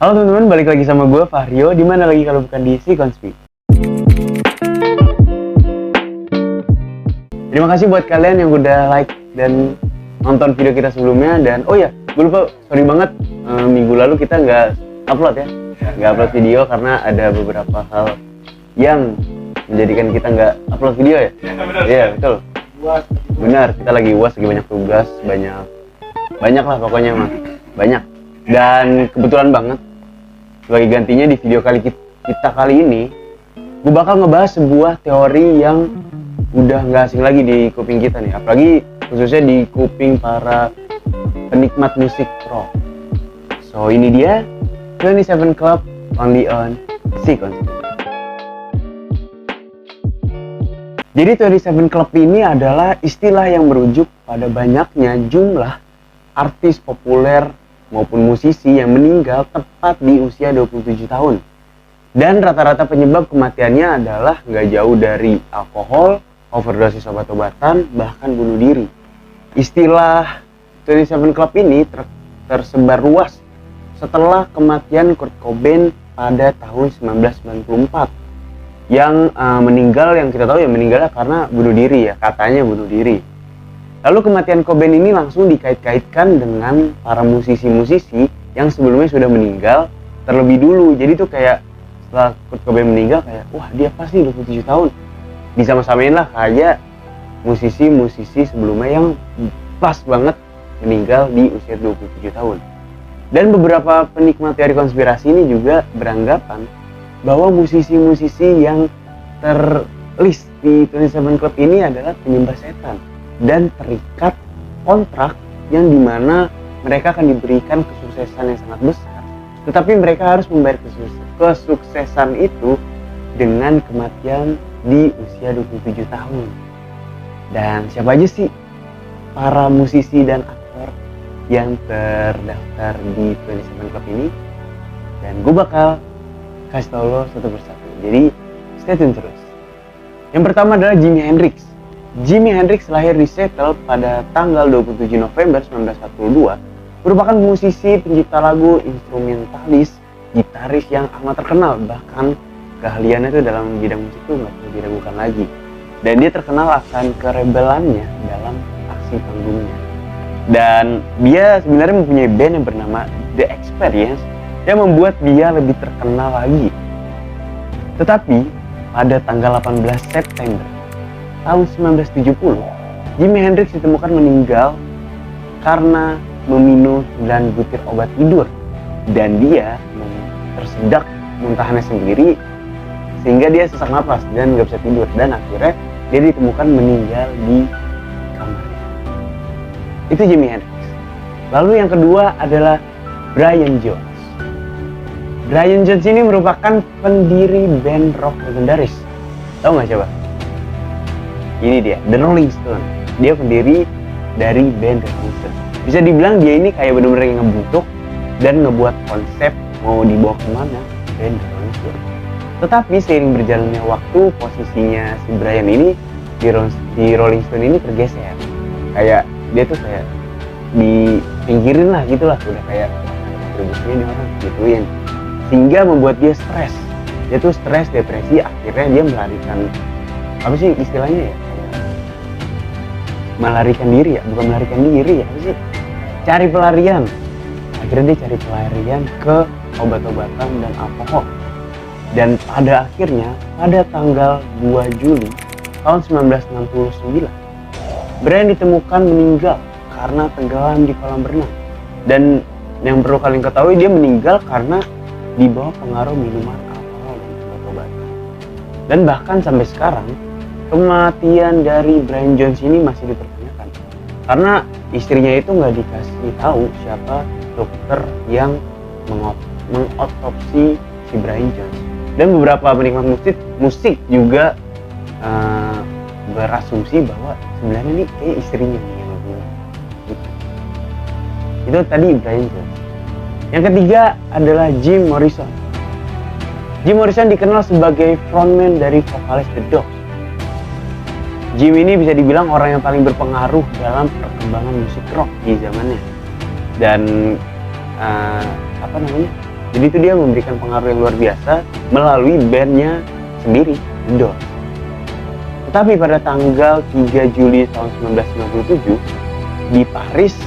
Halo teman-teman, balik lagi sama gue Fahrio. Di mana lagi kalau bukan di Si Konspi. Terima kasih buat kalian yang udah like dan nonton video kita sebelumnya. Dan oh ya, gue lupa, sorry banget, minggu lalu kita nggak upload ya, nggak upload video karena ada beberapa hal yang menjadikan kita nggak upload video ya. Iya betul. Benar, kita lagi UAS, lagi banyak tugas, banyak lah pokoknya mah, banyak. Dan kebetulan banget sebagai gantinya di video kita kali ini, gue bakal ngebahas sebuah teori yang udah nggak asing lagi di kuping kita nih, apalagi khususnya di kuping para penikmat musik rock. So ini dia 27 Club only on Si Konspi. Jadi 27 Club ini adalah istilah yang merujuk pada banyaknya jumlah artis populer maupun musisi yang meninggal tepat di usia 27 tahun. Dan rata-rata penyebab kematiannya adalah nggak jauh dari alkohol, overdosis obat-obatan, bahkan bunuh diri. Istilah 27 Club ini tersebar luas setelah kematian Kurt Cobain pada tahun 1994. Yang meninggal, yang kita tahu ya meninggalnya karena bunuh diri ya, katanya bunuh diri. Lalu kematian Cobain ini langsung dikait-kaitkan dengan para musisi-musisi yang sebelumnya sudah meninggal terlebih dulu. Jadi tuh kayak setelah Kurt Cobain meninggal kayak, wah dia pasti 27 tahun. Disama-samain lah kayak musisi-musisi sebelumnya yang pas banget meninggal di usia 27 tahun. Dan beberapa penikmat teori konspirasi ini juga beranggapan bahwa musisi-musisi yang terlist di 27 Club ini adalah penyembah setan dan terikat kontrak yang dimana mereka akan diberikan kesuksesan yang sangat besar, tetapi mereka harus membayar kesuksesan itu dengan kematian di usia 27 tahun. Dan siapa aja sih para musisi dan aktor yang terdaftar di 27 Club ini? Dan gue bakal kasih tau lo satu persatu, jadi stay tune terus. Yang pertama adalah Jimi Hendrix. Jimi Hendrix lahir di Seattle pada tanggal 27 November 1942, merupakan musisi, pencipta lagu, instrumentalis, gitaris yang amat terkenal. Bahkan keahliannya itu dalam bidang musik itu nggak perlu diragukan lagi. Dan dia terkenal akan kerebelannya dalam aksi panggungnya. Dan dia sebenarnya mempunyai band yang bernama The Experience yang membuat dia lebih terkenal lagi. Tetapi pada tanggal 18 September tahun 1970, Jimi Hendrix ditemukan meninggal karena meminum 9 butir obat tidur, dan dia tersedak muntahannya sendiri sehingga dia sesak napas dan nggak bisa tidur, dan akhirnya dia ditemukan meninggal di kamarnya. Itu Jimi Hendrix. Lalu yang kedua adalah Brian Jones. Brian Jones ini merupakan pendiri band rock legendaris. Tahu nggak coba? Ini dia, The Rolling Stone. Dia pendiri dari band The Rolling Stone. Bisa dibilang dia ini kayak bener-bener yang ngebentuk dan ngebuat konsep mau dibawa kemana band The Rolling Stone. Tetapi seiring berjalannya waktu, posisinya si Brian ini di Rolling Stone ini tergeser. Kayak dia tuh kayak dipinggirin lah gitulah, udah kayak kontribusinya nih orang gituin. Sehingga membuat dia stres. Dia tuh stres, depresi, akhirnya dia melarikan, apa sih istilahnya ya? Melarikan diri ya, bukan melarikan diri ya, apa sih? Cari pelarian. Akhirnya dia cari pelarian ke obat-obatan dan alkohol. Dan pada akhirnya, pada tanggal 2 Juli tahun 1969, Brian ditemukan meninggal karena tenggelam di kolam renang. Dan yang perlu kalian ketahui, dia meninggal karena di bawah pengaruh minuman alkohol dan obat-obatan. Dan bahkan sampai sekarang, kematian dari Brian Jones ini masih dipertanyakan karena istrinya itu nggak dikasih tahu siapa dokter yang mengotopsi si Brian Jones. Dan beberapa penikmat musik juga berasumsi bahwa sebenarnya ini kayak istrinya nih yang membunuh. Gitu. Itu tadi Brian Jones. Yang ketiga adalah Jim Morrison. Jim Morrison dikenal sebagai frontman dari vokalis The Doors. Jim ini bisa dibilang orang yang paling berpengaruh dalam perkembangan musik rock di zamannya. Dan Jadi itu dia memberikan pengaruh yang luar biasa melalui bandnya sendiri, The Doors. Tetapi pada tanggal 3 Juli tahun 1997 di Paris,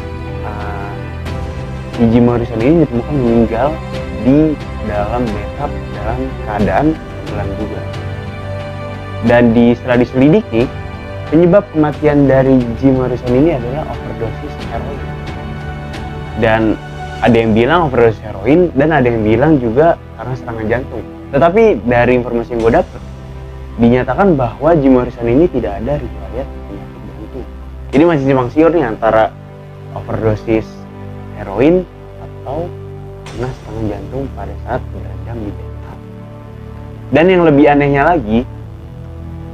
Jim Morrison ini ditemukan meninggal di dalam bathtub dalam keadaan tenggelam juga. Dan setelah diselidiki, penyebab kematian dari Jim Morrison ini adalah overdosis heroin. Dan ada yang bilang overdosis heroin dan ada yang bilang juga karena serangan jantung. Tetapi dari informasi yang gue dapet, dinyatakan bahwa Jim Morrison ini tidak ada riwayat penyakit jantung. Jadi masih simpang siur nih antara overdosis heroin atau kena serangan jantung pada saat berendam di bathtub. Dan yang lebih anehnya lagi,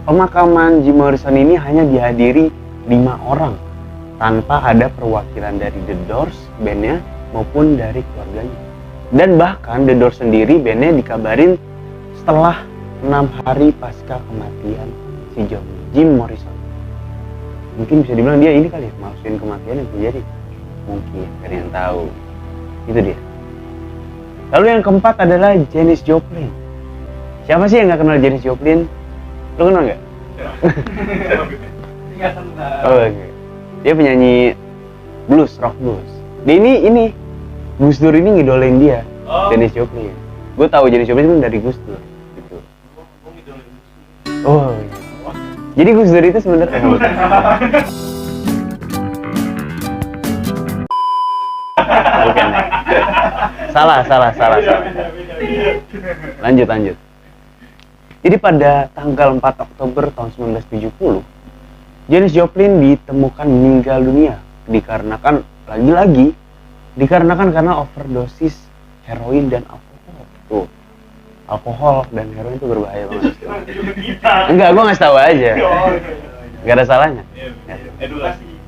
pemakaman Jim Morrison ini hanya dihadiri 5 orang tanpa ada perwakilan dari The Doors, bandnya, maupun dari keluarganya. Dan bahkan The Doors sendiri, bandnya, dikabarin setelah 6 hari pasca kematian si Jim Morrison. Mungkin bisa dibilang dia ini kali ya, malsuin kematian yang terjadi. Mungkin, gak ada yang tahu. Itu dia. Lalu yang keempat adalah Janis Joplin. Siapa sih yang gak kenal Janis Joplin? Lo kenal nggak? Nggak kenal. Oh, okay. Dia penyanyi blues, rock blues. Dia ini Gus Dur ini ngidolain dia, Janis Joplin. Gue tahu Janis Joplin itu dari Gus Dur, gitu. Oh, iya. Jadi Gus Dur itu sebenarnya bukan. Salah. Lanjut. Jadi pada tanggal 4 Oktober tahun 1970, Janis Joplin ditemukan meninggal dunia dikarenakan karena overdosis heroin dan alkohol. Tuh, alkohol dan heroin itu berbahaya banget. Enggak, gue ngasih tahu aja. Gak ada salahnya.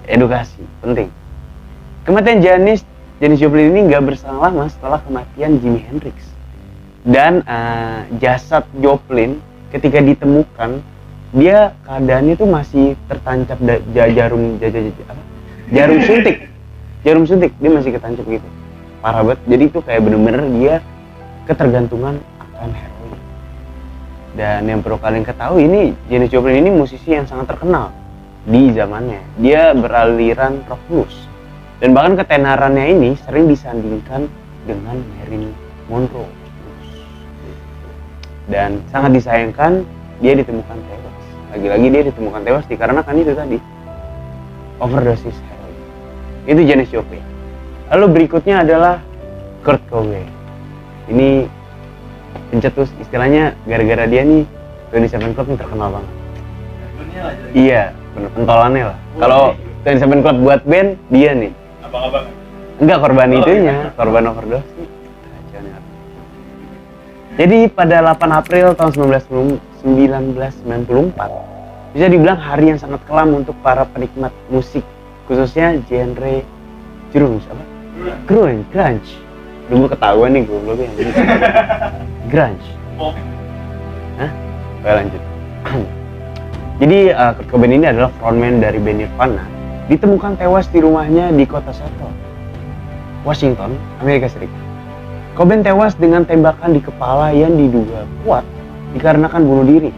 Edukasi penting. Kematian Janis Joplin ini nggak berselang lama setelah kematian Jimi Hendrix. Dan jasad Joplin ketika ditemukan, dia keadaannya tuh masih tertancap jarum suntik, dia masih ketancap gitu, parah banget. Jadi itu kayak bener-bener dia ketergantungan akan heroin. Dan yang perlu kalian ketahui, ini Janis Joplin ini musisi yang sangat terkenal di zamannya. Dia beraliran rock blues dan bahkan ketenarannya ini sering disandingkan dengan Marilyn Monroe. Dan sangat disayangkan dia ditemukan tewas. Lagi-lagi dia ditemukan tewas dikarenakan itu tadi, overdosis heroin. Itu Janis Joplin. Lalu berikutnya adalah Kurt Cobain. Ini pencetus, istilahnya gara-gara dia nih 27 Club ini terkenal banget. Iya, bener, pentolannya lah. Kalau 27 Club buat band, dia nih. Abang-abang? Enggak, korban itunya, korban overdosis. Jadi pada 8 April tahun 1994, bisa dibilang hari yang sangat kelam untuk para penikmat musik, khususnya genre grunge. Dulu ketahuan nih gue belum yang grunge. Hah? Oke, lanjut. Jadi Kurt Cobain ini adalah frontman dari band Nirvana, ditemukan tewas di rumahnya di kota Seattle, Washington, Amerika Serikat. Cobain tewas dengan tembakan di kepala yang diduga kuat dikarenakan bunuh diri.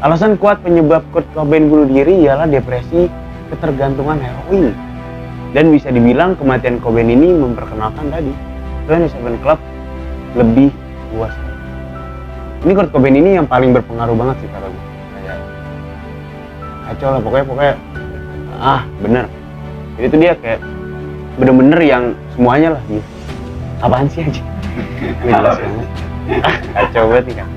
Alasan kuat penyebab Kurt Cobain bunuh diri ialah depresi, ketergantungan heroin. Dan bisa dibilang kematian Cobain ini memperkenalkan tadi 27 Club lebih luas. Ini Kurt Cobain ini yang paling berpengaruh banget sih kata gue. Kayak kacau lah pokoknya bener. Jadi itu dia kayak bener-bener yang semuanya lah gitu. Apaan sih aja? Jelas banget. Kacau banget nih kan.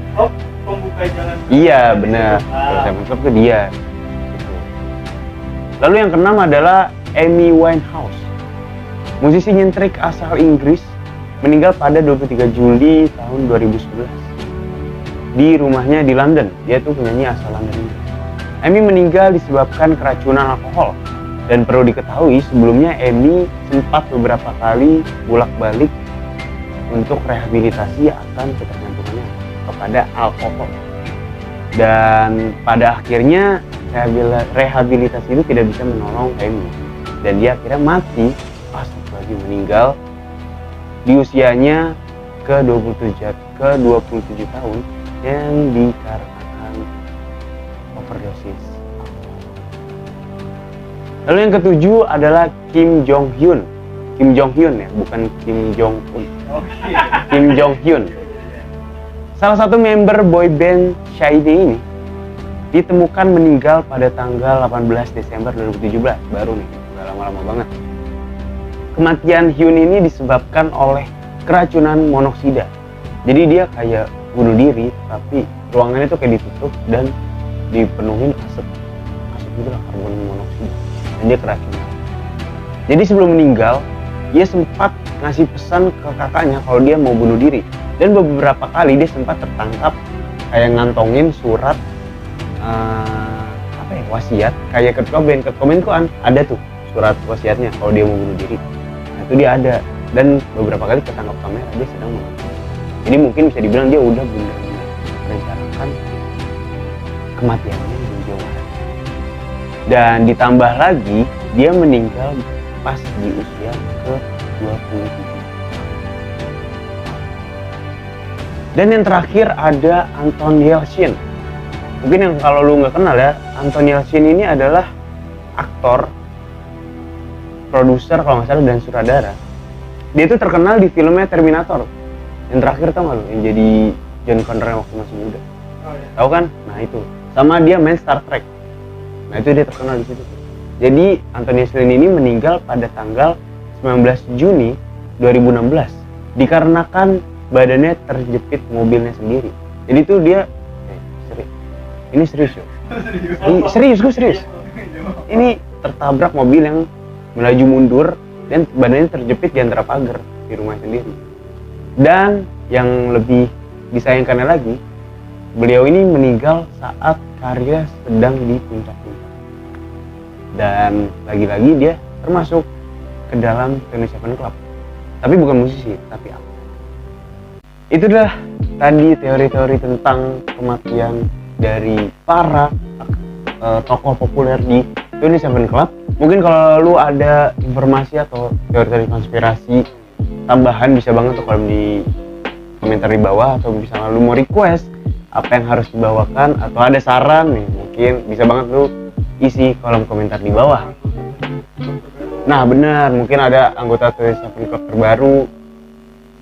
Pembuka jalan. Iya bener. Seven Club ke dia. Gitu. Lalu yang keenam adalah Amy Winehouse. Musisi nyentrik asal Inggris meninggal pada 23 Juli tahun 2011 di rumahnya di London. Dia tuh penyanyi asal London Inggris. Amy meninggal disebabkan keracunan alkohol. Dan perlu diketahui sebelumnya Amy sempat beberapa kali bolak-balik untuk rehabilitasi akan ketergantungannya kepada alkohol. Dan pada akhirnya rehabilitasi itu tidak bisa menolong Amy. Dan dia akhirnya mati, lagi meninggal di usianya ke-27 tahun yang dikarenakan overdosis. Lalu yang ketujuh adalah Kim Jong Hyun. Kim Jong Hyun ya, bukan Kim Jong Un. Kim Jong Hyun. Salah satu member boyband SHINee ini ditemukan meninggal pada tanggal 18 Desember 2017. Baru nih, udah lama-lama banget. Kematian Hyun ini disebabkan oleh keracunan monoksida. Jadi dia kayak bunuh diri, tapi ruangannya tuh kayak ditutup dan dipenuhin asap gitu lah, karbon monoksida. Dan dia keracunan. Jadi sebelum meninggal, dia sempat ngasih pesan ke kakaknya kalau dia mau bunuh diri. Dan beberapa kali dia sempat tertangkap kayak ngantongin surat wasiat kayak Kurt Cobain. Kurt Cobain kok ada tuh surat wasiatnya kalau dia mau bunuh diri. Nah itu dia ada, dan beberapa kali ketangkap kamera dia sedang bunuh diri. Jadi mungkin bisa dibilang dia udah benar-benar merencanakan kematiannya di jauh hari. Dan ditambah lagi dia meninggal pas di usia ke-27. Dan yang terakhir ada Anton Yelchin. Mungkin yang kalau lu nggak kenal ya, Anton Yelchin ini adalah aktor, produser kalau nggak salah, dan sutradara. Dia itu terkenal di filmnya Terminator. Yang terakhir tau nggak lu? Yang jadi John Connor yang waktu masih muda. Oh, iya. Tahu kan? Nah itu. Sama dia main Star Trek. Nah itu dia terkenal di situ. Jadi Anton Yelchin ini meninggal pada tanggal 19 Juni 2016 dikarenakan badannya terjepit mobilnya sendiri. Jadi itu dia ini serius ya? Serius, gue serius. Ini tertabrak mobil yang melaju mundur dan badannya terjepit di antara pagar di rumah sendiri. Dan yang lebih disayangkannya lagi, beliau ini meninggal saat karya sedang di puncak-puncak. Dan lagi-lagi dia termasuk ke dalam 27 Club. Tapi bukan musisi, tapi apa? Itu adalah tadi teori-teori tentang kematian dari para tokoh populer di 27 Club. Mungkin kalau lu ada informasi atau teori-teori konspirasi tambahan bisa banget tuh kolom di komentar di bawah, atau misalnya lu mau request apa yang harus dibawakan atau ada saran nih, mungkin bisa banget lu isi kolom komentar di bawah. Nah benar, mungkin ada anggota 27 Club terbaru,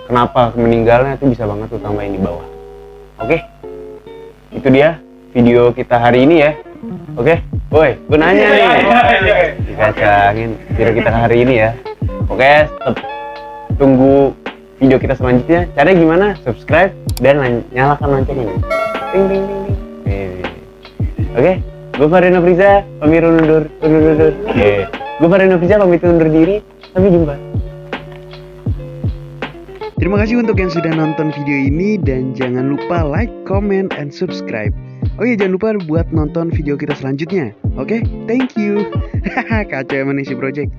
kenapa meninggalnya, itu bisa banget tuh tambahin di bawah. Oke, itu dia video kita hari ini ya. Oke, boy, gue nanya nih, dikacangin video kita hari ini ya. Oke, tetap tunggu video kita selanjutnya. Caranya gimana? Subscribe dan nyalakan loncengnya. Ting ting ting ting. Oke, gue Farino Friza, pamit undur. Gue Farino Friza pamit undur diri. Sampai jumpa. Terima kasih untuk yang sudah nonton video ini, dan jangan lupa like, comment, and subscribe. Oh iya, jangan lupa buat nonton video kita selanjutnya. Oke, thank you. Kacau emang nih si project.